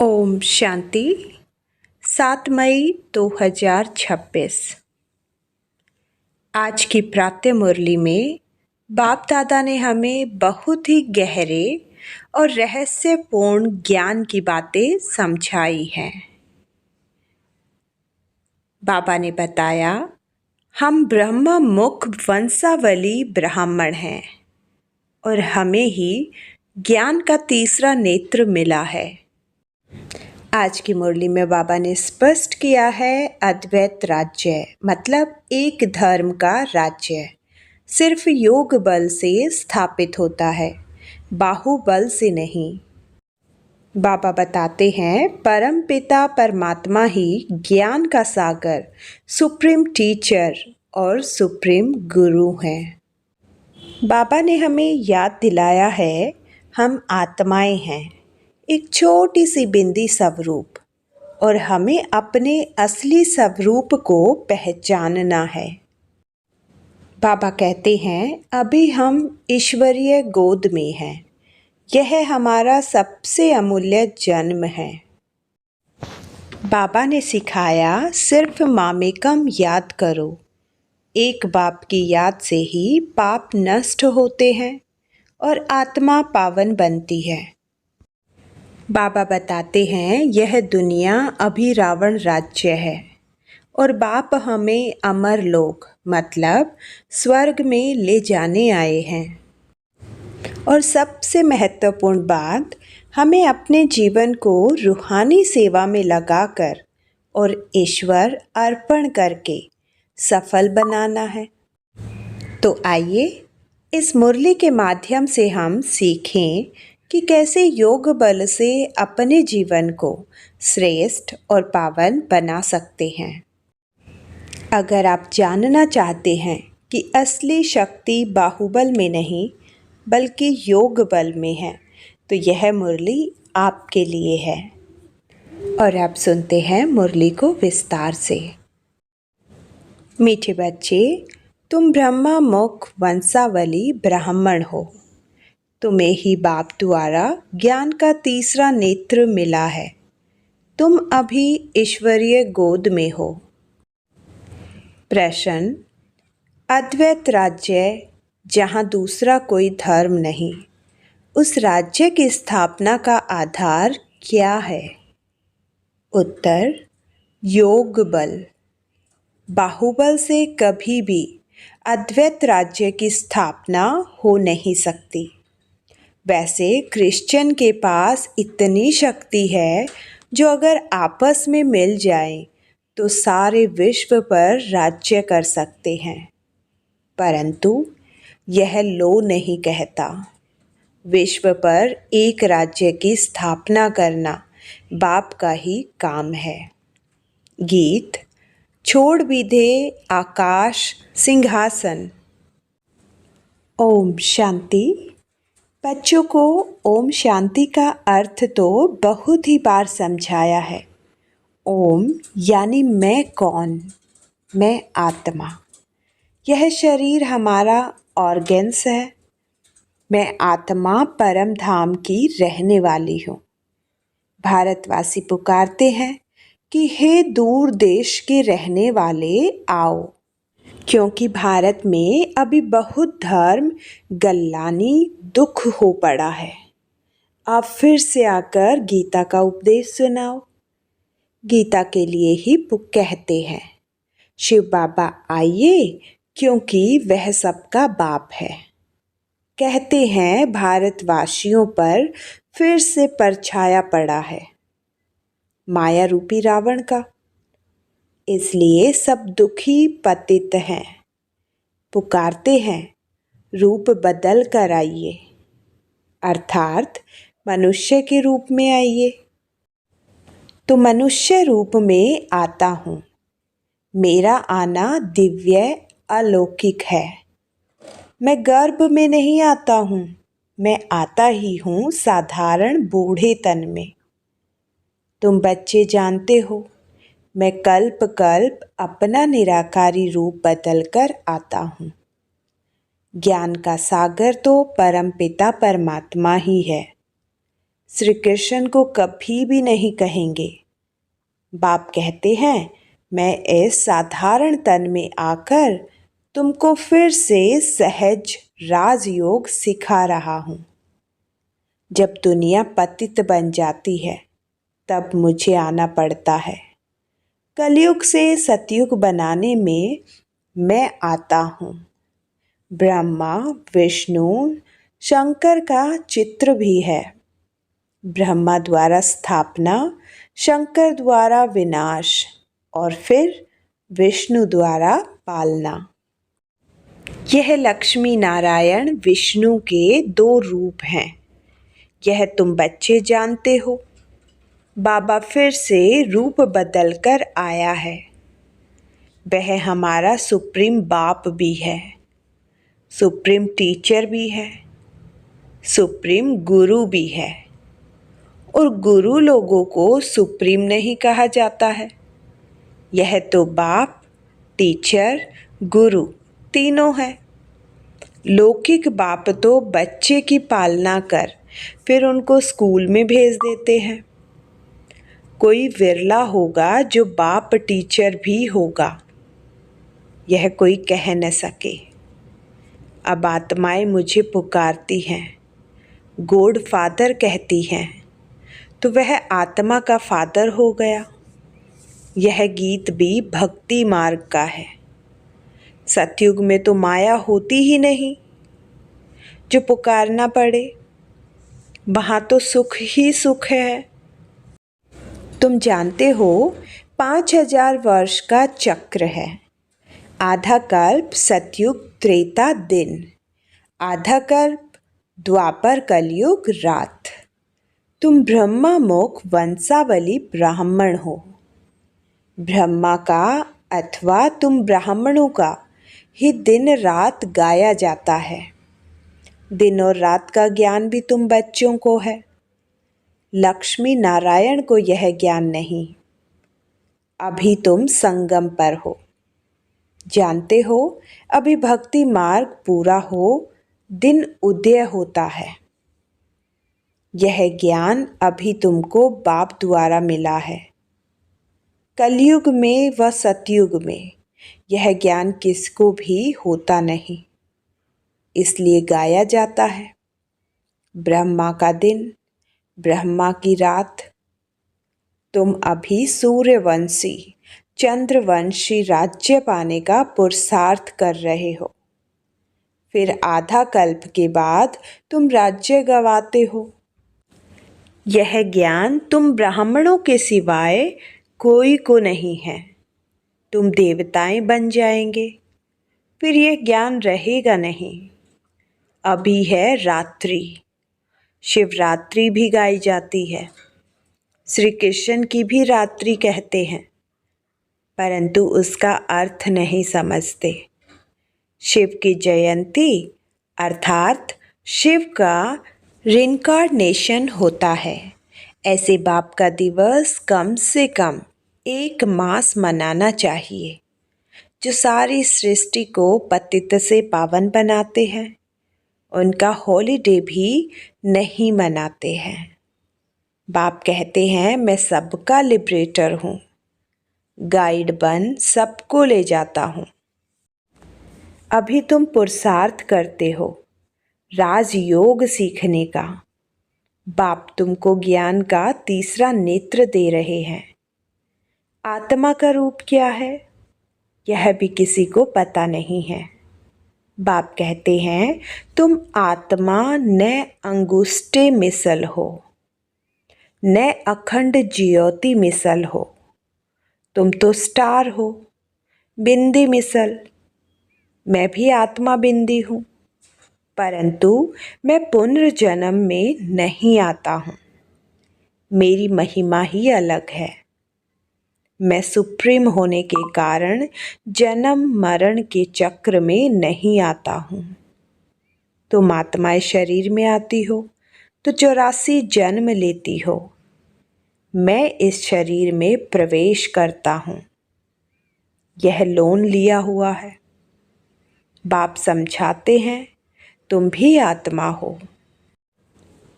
ओम शांति। 7 मई 2026। आज की प्रातः मुरली में बाप दादा ने हमें बहुत ही गहरे और रहस्यपूर्ण ज्ञान की बातें समझाई हैं। बाबा ने बताया, हम ब्रह्म मुख वंशावली ब्राह्मण हैं और हमें ही ज्ञान का तीसरा नेत्र मिला है। आज की मुरली में बाबा ने स्पष्ट किया है, अद्वैत राज्य मतलब एक धर्म का राज्य सिर्फ योग बल से स्थापित होता है, बाहुबल से नहीं। बाबा बताते हैं, परम पिता परमात्मा ही ज्ञान का सागर, सुप्रीम टीचर और सुप्रीम गुरु हैं। बाबा ने हमें याद दिलाया है, हम आत्माएं हैं, एक छोटी सी बिंदी स्वरूप, और हमें अपने असली स्वरूप को पहचानना है। बाबा कहते हैं, अभी हम ईश्वरीय गोद में हैं। यह हमारा सबसे अमूल्य जन्म है। बाबा ने सिखाया, सिर्फ मामेकम याद करो। एक बाप की याद से ही पाप नष्ट होते हैं और आत्मा पावन बनती है। बाबा बताते हैं, यह दुनिया अभी रावण राज्य है और बाप हमें अमर लोक मतलब स्वर्ग में ले जाने आए हैं। और सबसे महत्वपूर्ण बात, हमें अपने जीवन को रूहानी सेवा में लगाकर और ईश्वर अर्पण करके सफल बनाना है। तो आइए इस मुरली के माध्यम से हम सीखें कि कैसे योग बल से अपने जीवन को श्रेष्ठ और पावन बना सकते हैं। अगर आप जानना चाहते हैं कि असली शक्ति बाहुबल में नहीं बल्कि योग बल में है, तो यह मुरली आपके लिए है। और आप सुनते हैं मुरली को विस्तार से। मीठे बच्चे, तुम ब्रह्मा मुख वंशावली ब्राह्मण हो। तुम्हें ही बाप द्वारा ज्ञान का तीसरा नेत्र मिला है। तुम अभी ईश्वरीय गोद में हो। प्रश्न, अद्वैत राज्य जहाँ दूसरा कोई धर्म नहीं, उस राज्य की स्थापना का आधार क्या है? उत्तर, योग बल। बाहुबल से कभी भी अद्वैत राज्य की स्थापना हो नहीं सकती। वैसे क्रिश्चियन के पास इतनी शक्ति है जो अगर आपस में मिल जाए तो सारे विश्व पर राज्य कर सकते हैं, परंतु यह लो नहीं कहता। विश्व पर एक राज्य की स्थापना करना बाप का ही काम है। गीत, छोड़ भी दे आकाश सिंहासन। ओम शांति। बच्चों को ओम शांति का अर्थ तो बहुत ही बार समझाया है। ओम यानी मैं कौन? मैं आत्मा। यह शरीर हमारा ऑर्गन्स है। मैं आत्मा परम धाम की रहने वाली हूँ। भारतवासी पुकारते हैं कि हे दूर देश के रहने वाले आओ, क्योंकि भारत में अभी बहुत धर्म गल्लानी दुख हो पड़ा है। आप फिर से आकर गीता का उपदेश सुनाओ। गीता के लिए ही कहते हैं, शिव बाबा आइए, क्योंकि वह सबका बाप है। कहते हैं भारतवासियों पर फिर से परछाया पड़ा है माया रूपी रावण का, इसलिए सब दुखी पतित हैं। पुकारते हैं, रूप बदल कर आइए, अर्थात मनुष्य के रूप में आइए। तो मनुष्य रूप में आता हूँ। मेरा आना दिव्य अलौकिक है। मैं गर्भ में नहीं आता हूँ, मैं आता ही हूँ साधारण बूढ़े तन में। तुम बच्चे जानते हो, मैं कल्प कल्प अपना निराकारी रूप बदल कर आता हूँ। ज्ञान का सागर तो परमपिता परमात्मा ही है। श्री कृष्ण को कभी भी नहीं कहेंगे। बाप कहते हैं, मैं इस साधारण तन में आकर तुमको फिर से सहज राजयोग सिखा रहा हूँ। जब दुनिया पतित बन जाती है तब मुझे आना पड़ता है। कलयुग से सतयुग बनाने में मैं आता हूँ। ब्रह्मा, विष्णु, शंकर का चित्र भी है। ब्रह्मा द्वारा स्थापना, शंकर द्वारा विनाश और फिर विष्णु द्वारा पालना। यह लक्ष्मी नारायण विष्णु के 2 रूप हैं। यह तुम बच्चे जानते हो। बाबा फिर से रूप बदलकर आया है। वह हमारा सुप्रीम बाप भी है, सुप्रीम टीचर भी है, सुप्रीम गुरु भी है। और गुरु लोगों को सुप्रीम नहीं कहा जाता है। यह तो बाप, टीचर, गुरु तीनों है। लौकिक बाप तो बच्चे की पालना कर फिर उनको स्कूल में भेज देते हैं। कोई विरला होगा जो बाप टीचर भी होगा, यह कोई कह न सके। अब आत्माएं मुझे पुकारती हैं, गॉड फादर कहती हैं, तो वह आत्मा का फादर हो गया। यह गीत भी भक्ति मार्ग का है। सतयुग में तो माया होती ही नहीं जो पुकारना पड़े। वहाँ तो सुख ही सुख है। तुम जानते हो 5000 वर्ष का चक्र है। आधा कल्प सतयुग त्रेता दिन, आधा कल्प द्वापर कलयुग रात। तुम ब्रह्मा मुख वंशावली ब्राह्मण हो। ब्रह्मा का अथवा तुम ब्राह्मणों का ही दिन रात गाया जाता है। दिन और रात का ज्ञान भी तुम बच्चों को है। लक्ष्मी नारायण को यह ज्ञान नहीं। अभी तुम संगम पर हो। जानते हो, अभी भक्ति मार्ग पूरा हो, दिन उदय होता है। यह ज्ञान अभी तुमको बाप द्वारा मिला है। कलयुग में व सतयुग में यह ज्ञान किसको भी होता नहीं, इसलिए गाया जाता है। ब्रह्मा का दिन, ब्रह्मा की रात। तुम अभी सूर्यवंशी, चंद्रवंशी राज्य पाने का पुरुषार्थ कर रहे हो। फिर आधा कल्प के बाद तुम राज्य गवाते हो। यह ज्ञान तुम ब्राह्मणों के सिवाय कोई को नहीं है। तुम देवताएं बन जाएंगे, फिर यह ज्ञान रहेगा नहीं। अभी है रात्रि, शिवरात्रि भी गाई जाती है। श्री कृष्ण की भी रात्रि कहते हैं, परंतु उसका अर्थ नहीं समझते। शिव की जयंती अर्थात शिव का रिनकार्नेशन होता है। ऐसे बाप का दिवस कम से कम 1 मास मनाना चाहिए। जो सारी सृष्टि को पतित से पावन बनाते हैं, उनका हॉलीडे भी नहीं मनाते हैं। बाप कहते हैं, मैं सबका लिबरेटर हूँ, गाइड बन सबको ले जाता हूँ। अभी तुम पुरुषार्थ करते हो राजयोग सीखने का। बाप तुमको ज्ञान का तीसरा नेत्र दे रहे हैं। आत्मा का रूप क्या है, यह भी किसी को पता नहीं है। बाप कहते हैं, तुम आत्मा न अंगुष्ठे मिसल हो, न अखंड ज्योति मिसल हो। तुम तो स्टार हो, बिंदी मिसल। मैं भी आत्मा बिंदी हूँ, परंतु मैं पुनर्जन्म में नहीं आता हूँ। मेरी महिमा ही अलग है। मैं सुप्रीम होने के कारण जन्म मरण के चक्र में नहीं आता हूँ। तुम आत्माएं शरीर में आती हो तो 84 जन्म लेती हो। मैं इस शरीर में प्रवेश करता हूँ। यह लोन लिया हुआ है। बाप समझाते हैं, तुम भी आत्मा हो।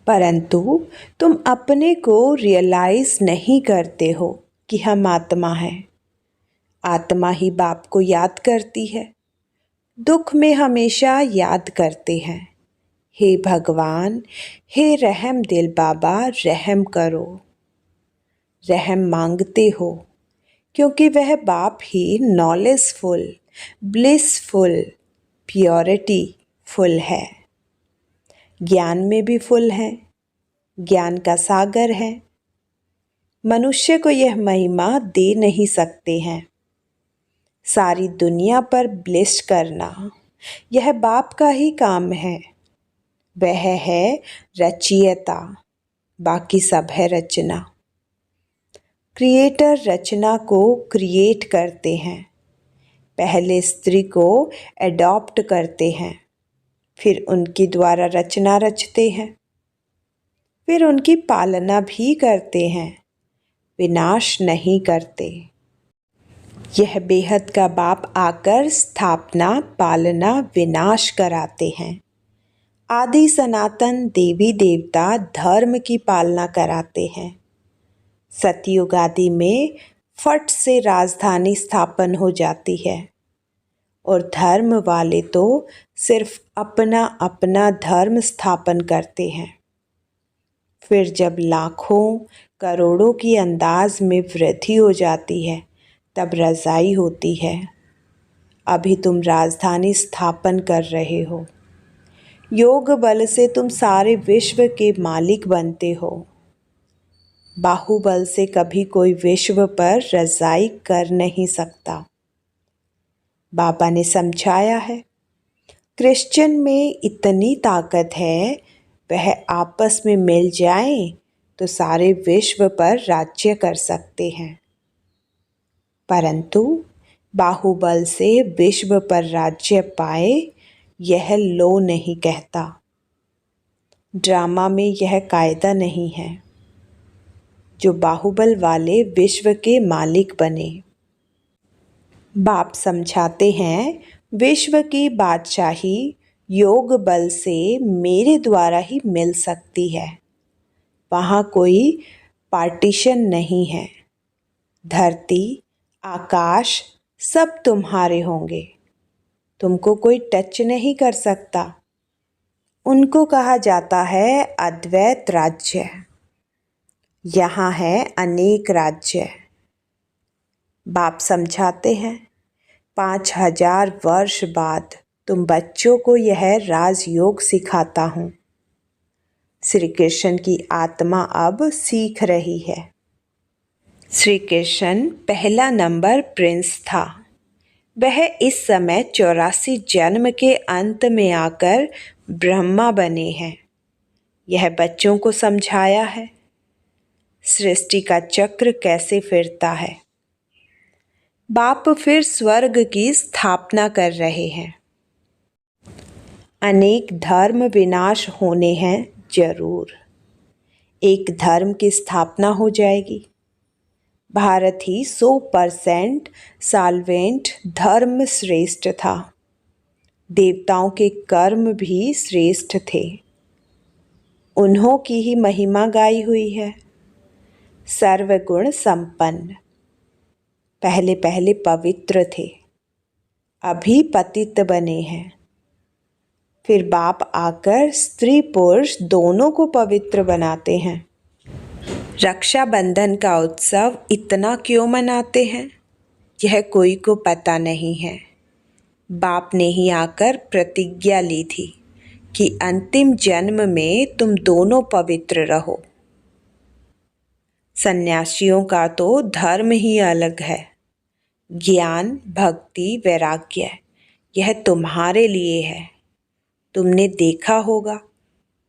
परंतु तुम अपने को रियलाइज नहीं करते हो कि हम आत्मा हैं। आत्मा ही बाप को याद करती है, दुख में हमेशा याद करते हैं, हे भगवान, हे रहम दिल बाबा, रहम करो। रहम मांगते हो क्योंकि वह बाप ही नॉलेजफुल, ब्लिसफुल, प्योरिटी फुल है, ज्ञान में भी फुल है, ज्ञान का सागर है। मनुष्य को यह महिमा दे नहीं सकते हैं। सारी दुनिया पर ब्लिस करना यह बाप का ही काम है। वह है रचयिता, बाकी सब है रचना। क्रिएटर रचना को क्रिएट करते हैं। पहले स्त्री को एडॉप्ट करते हैं, फिर उनके द्वारा रचना रचते हैं, फिर उनकी पालना भी करते हैं, विनाश नहीं करते। यह बेहद का बाप आकर स्थापना, पालना, विनाश कराते हैं। आदि सनातन देवी देवता धर्म की पालना कराते हैं। सतयुग आदि में फट से राजधानी स्थापन हो जाती है और धर्म वाले तो सिर्फ अपना अपना धर्म स्थापन करते हैं। फिर जब लाखों करोड़ों की अंदाज में वृद्धि हो जाती है तब रज़ाई होती है। अभी तुम राजधानी स्थापन कर रहे हो। योग बल से तुम सारे विश्व के मालिक बनते हो। बाहुबल से कभी कोई विश्व पर रज़ाई कर नहीं सकता। बाबा ने समझाया है, क्रिश्चियन में इतनी ताकत है, वह आपस में मिल जाएं तो सारे विश्व पर राज्य कर सकते हैं, परंतु बाहुबल से विश्व पर राज्य पाए यह लो नहीं कहता। ड्रामा में यह कायदा नहीं है जो बाहुबल वाले विश्व के मालिक बने। बाप समझाते हैं, विश्व की बादशाही योग बल से मेरे द्वारा ही मिल सकती है। वहाँ कोई पार्टीशन नहीं है। धरती, आकाश सब तुम्हारे होंगे। तुमको कोई टच नहीं कर सकता। उनको कहा जाता है अद्वैत राज्य। यहाँ है अनेक राज्य। बाप समझाते हैं, 5000 वर्ष बाद तुम बच्चों को यह राजयोग सिखाता हूँ। श्री कृष्ण की आत्मा अब सीख रही है। श्री कृष्ण पहला नंबर प्रिंस था। वह इस समय 84 जन्म के अंत में आकर ब्रह्मा बने हैं। यह बच्चों को समझाया है सृष्टि का चक्र कैसे फिरता है। बाप फिर स्वर्ग की स्थापना कर रहे हैं। अनेक धर्म विनाश होने हैं जरूर। एक धर्म की स्थापना हो जाएगी। भारत ही 100% साल्वेंट धर्म श्रेष्ठ था। देवताओं के कर्म भी श्रेष्ठ थे। उन्हों की ही महिमा गाई हुई है। सर्वगुण संपन्न। पहले पहले पवित्र थे, अभी पतित बने हैं। फिर बाप आकर स्त्री पुरुष दोनों को पवित्र बनाते हैं। रक्षाबंधन का उत्सव इतना क्यों मनाते हैं, यह कोई को पता नहीं है। बाप ने ही आकर प्रतिज्ञा ली थी कि अंतिम जन्म में तुम दोनों पवित्र रहो। सन्यासियों का तो धर्म ही अलग है। ज्ञान, भक्ति, वैराग्य यह तुम्हारे लिए है। तुमने देखा होगा,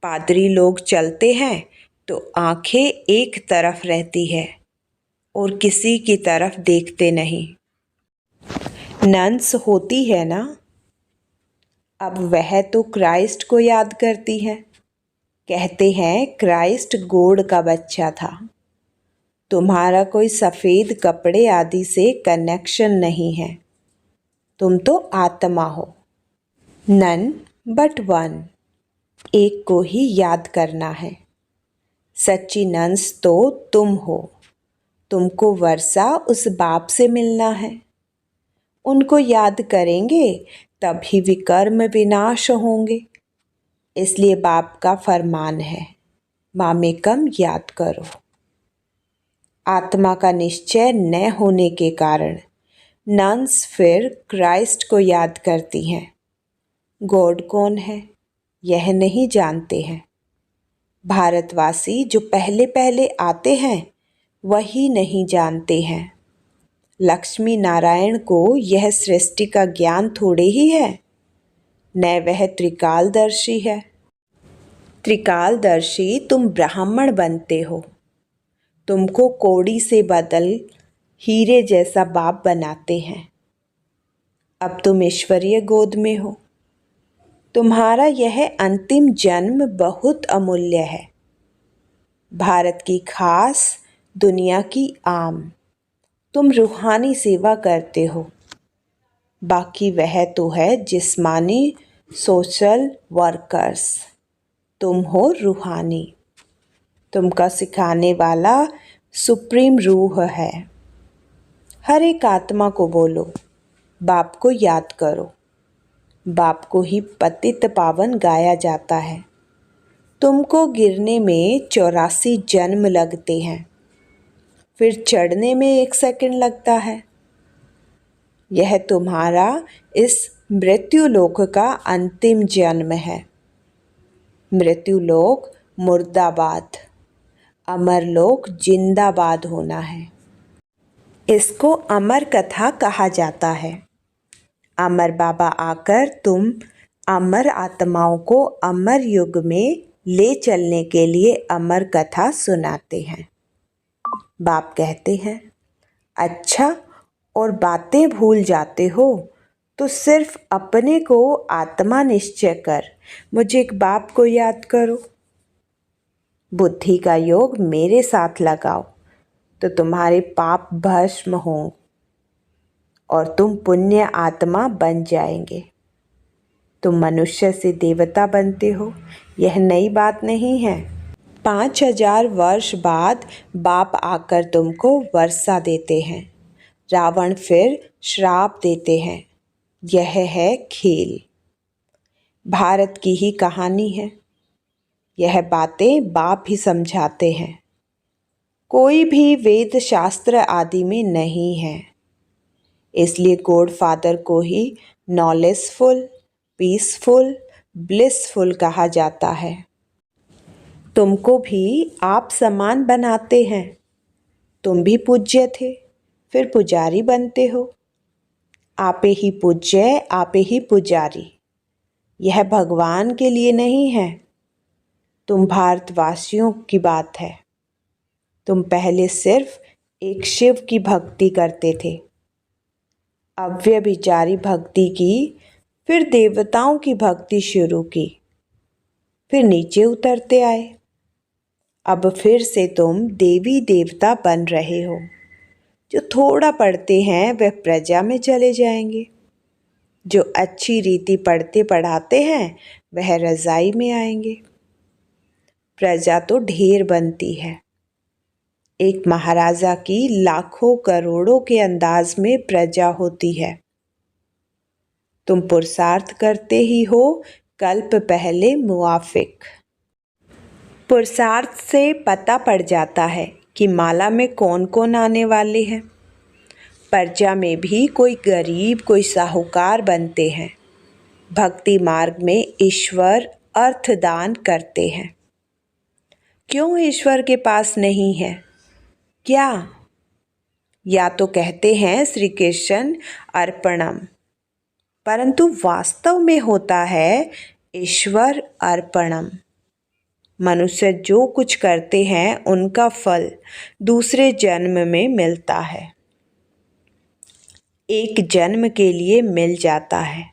पादरी लोग चलते हैं तो आंखें एक तरफ रहती है और किसी की तरफ देखते नहीं। नन्स होती है ना, अब वह तो क्राइस्ट को याद करती है। कहते हैं क्राइस्ट गोड का बच्चा था। तुम्हारा कोई सफ़ेद कपड़े आदि से कनेक्शन नहीं है। तुम तो आत्मा हो। नन बट वन, एक को ही याद करना है। सच्ची नंस तो तुम हो। तुमको वर्षा उस बाप से मिलना है। उनको याद करेंगे तभी विकर्म विनाश होंगे। इसलिए बाप का फरमान है, मामेकम याद करो। आत्मा का निश्चय न होने के कारण नन्स फिर क्राइस्ट को याद करती हैं। गॉड कौन है यह नहीं जानते हैं। भारतवासी जो पहले पहले आते हैं वही नहीं जानते हैं। लक्ष्मी नारायण को यह सृष्टि का ज्ञान थोड़े ही है, न वह त्रिकालदर्शी है। त्रिकालदर्शी तुम ब्राह्मण बनते हो। तुमको कौड़ी से बदल हीरे जैसा बाप बनाते हैं। अब तुम ईश्वरीय गोद में हो। तुम्हारा यह अंतिम जन्म बहुत अमूल्य है। भारत की खास, दुनिया की आम। तुम रूहानी सेवा करते हो। बाकी वह तो है जिस्मानी सोशल वर्कर्स। तुम हो रूहानी। तुमका सिखाने वाला सुप्रीम रूह है। हर एक आत्मा को बोलो, बाप को याद करो। बाप को ही पतित पावन गाया जाता है। तुमको गिरने में 84 जन्म लगते हैं, फिर चढ़ने में 1 सेकंड लगता है। यह तुम्हारा इस मृत्युलोक का अंतिम जन्म है। मृत्युलोक मुर्दाबाद, अमरलोक जिंदाबाद होना है। इसको अमर कथा कहा जाता है। अमर बाबा आकर तुम अमर आत्माओं को अमर युग में ले चलने के लिए अमर कथा सुनाते हैं। बाप कहते हैं, अच्छा और बातें भूल जाते हो तो सिर्फ अपने को आत्मा निश्चय कर मुझे एक बाप को याद करो। बुद्धि का योग मेरे साथ लगाओ तो तुम्हारे पाप भस्म हों और तुम पुण्य आत्मा बन जाएंगे। तुम मनुष्य से देवता बनते हो, यह नई बात नहीं है। 5000 वर्ष बाद बाप आकर तुमको वर्षा देते हैं। रावण फिर श्राप देते हैं। यह है खेल। भारत की ही कहानी है। यह बातें बाप ही समझाते हैं। कोई भी वेद शास्त्र आदि में नहीं है। इसलिए गॉड फादर को ही नॉलेजफुल, पीसफुल, ब्लिसफुल कहा जाता है। तुमको भी आप समान बनाते हैं। तुम भी पूज्य थे, फिर पुजारी बनते हो। आपे ही पूज्य, आपे ही पुजारी। यह भगवान के लिए नहीं है। तुम भारतवासियों की बात है। तुम पहले सिर्फ एक शिव की भक्ति करते थे, अव्यभिचारी भक्ति की, फिर देवताओं की भक्ति शुरू की, फिर नीचे उतरते आए। अब फिर से तुम देवी देवता बन रहे हो। जो थोड़ा पढ़ते हैं वह प्रजा में चले जाएंगे। जो अच्छी रीति पढ़ते पढ़ाते हैं वह रज़ाई में आएंगे। प्रजा तो ढेर बनती है। एक महाराजा की लाखों करोड़ों के अंदाज में प्रजा होती है। तुम पुरुषार्थ करते ही हो कल्प पहले मुआफिक। पुरुषार्थ से पता पड़ जाता है कि माला में कौन कौन आने वाले हैं। प्रजा में भी कोई गरीब, कोई साहूकार बनते हैं। भक्ति मार्ग में ईश्वर अर्थदान करते हैं। क्यों ईश्वर के पास नहीं है? क्या? या तो कहते हैं श्री कृष्ण अर्पणम, परंतु वास्तव में होता है ईश्वर अर्पणम। मनुष्य जो कुछ करते हैं उनका फल दूसरे जन्म में मिलता है। एक जन्म के लिए मिल जाता है।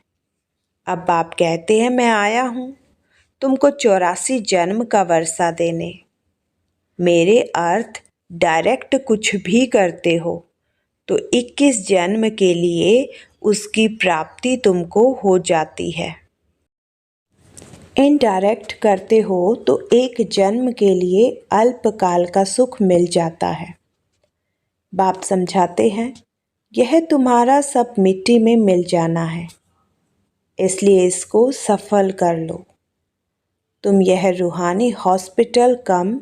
अब आप कहते हैं मैं आया हूँ तुमको 84 जन्म का वर्षा देने। मेरे अर्थ डायरेक्ट कुछ भी करते हो तो 21 जन्म के लिए उसकी प्राप्ति तुमको हो जाती है। इनडायरेक्ट करते हो तो एक जन्म के लिए अल्पकाल का सुख मिल जाता है। बाप समझाते हैं, यह तुम्हारा सब मिट्टी में मिल जाना है, इसलिए इसको सफल कर लो। तुम यह रूहानी हॉस्पिटल कम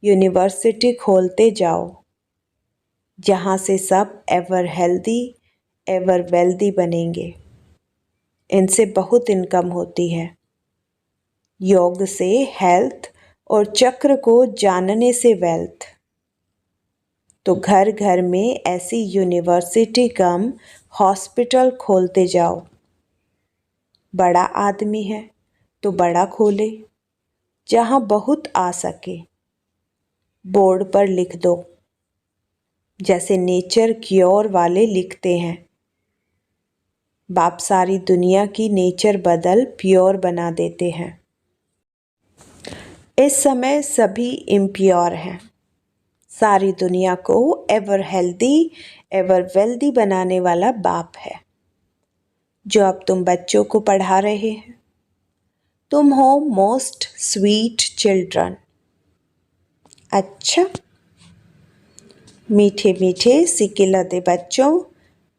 यूनिवर्सिटी खोलते जाओ, जहाँ से सब एवर हेल्दी एवर वेल्दी बनेंगे। इनसे बहुत इनकम होती है। योग से हेल्थ और चक्र को जानने से वेल्थ। तो घर घर में ऐसी यूनिवर्सिटी कम हॉस्पिटल खोलते जाओ। बड़ा आदमी है तो बड़ा खोले, जहाँ बहुत आ सके। बोर्ड पर लिख दो, जैसे नेचर क्योर वाले लिखते हैं। बाप सारी दुनिया की नेचर बदल प्योर बना देते हैं। इस समय सभी इम्प्योर हैं। सारी दुनिया को एवर हेल्दी एवर वेल्दी बनाने वाला बाप है, जो अब तुम बच्चों को पढ़ा रहे हैं। तुम हो मोस्ट स्वीट चिल्ड्रन। अच्छा, मीठे मीठे सिकिलते बच्चों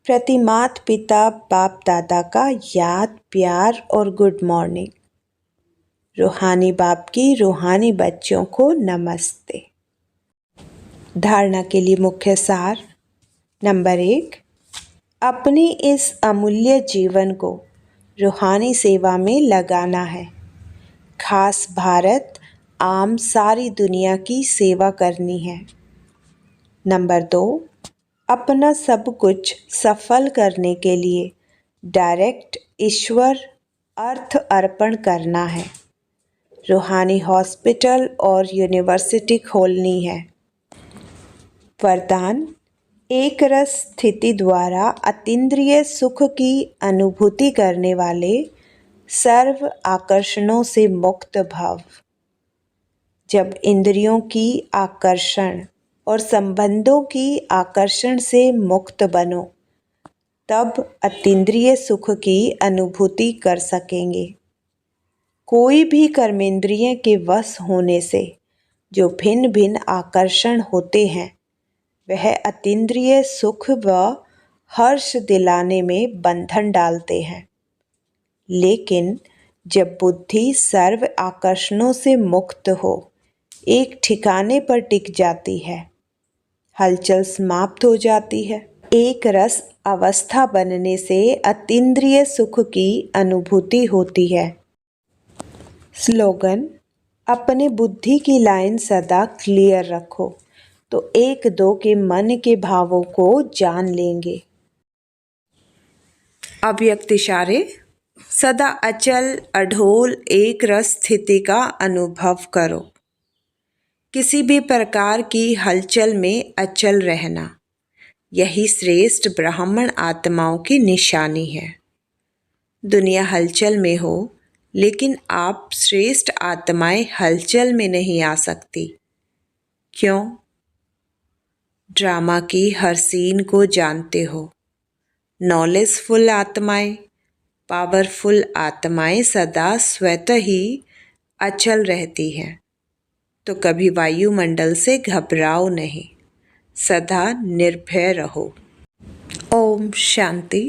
प्रति माता पिता बाप दादा का याद प्यार और गुड मॉर्निंग। रूहानी बाप की रूहानी बच्चों को नमस्ते। धारणा के लिए मुख्य सार। नंबर 1, अपने इस अमूल्य जीवन को रूहानी सेवा में लगाना है। खास भारत आम सारी दुनिया की सेवा करनी है। नंबर 2, अपना सब कुछ सफल करने के लिए डायरेक्ट ईश्वर अर्थ अर्पण करना है। रूहानी हॉस्पिटल और यूनिवर्सिटी खोलनी है। वरदान, एक रस स्थिति द्वारा अतीन्द्रिय सुख की अनुभूति करने वाले सर्व आकर्षणों से मुक्त भव। जब इंद्रियों की आकर्षण और संबंधों की आकर्षण से मुक्त बनो, तब अतीन्द्रिय सुख की अनुभूति कर सकेंगे। कोई भी कर्मेंद्रिय के वश होने से जो भिन्न भिन्न आकर्षण होते हैं, वह अतीन्द्रिय सुख व हर्ष दिलाने में बंधन डालते हैं। लेकिन जब बुद्धि सर्व आकर्षणों से मुक्त हो एक ठिकाने पर टिक जाती है, हलचल समाप्त हो जाती है। एक रस अवस्था बनने से अतीन्द्रिय सुख की अनुभूति होती है। स्लोगन, अपने बुद्धि की लाइन सदा क्लियर रखो तो एक दो के मन के भावों को जान लेंगे। अव्यक्त इशारे, सदा अचल अढोल एक रस स्थिति का अनुभव करो। किसी भी प्रकार की हलचल में अचल रहना, यही श्रेष्ठ ब्राह्मण आत्माओं की निशानी है। दुनिया हलचल में हो, लेकिन आप श्रेष्ठ आत्माएं हलचल में नहीं आ सकती। क्यों? ड्रामा की हर सीन को जानते हो। नॉलेजफुल आत्माएं, पावरफुल आत्माएं सदा स्वतः ही अचल रहती हैं। तो कभी वायुमंडल से घबराओ नहीं, सदा निर्भय रहो। ओम शांति।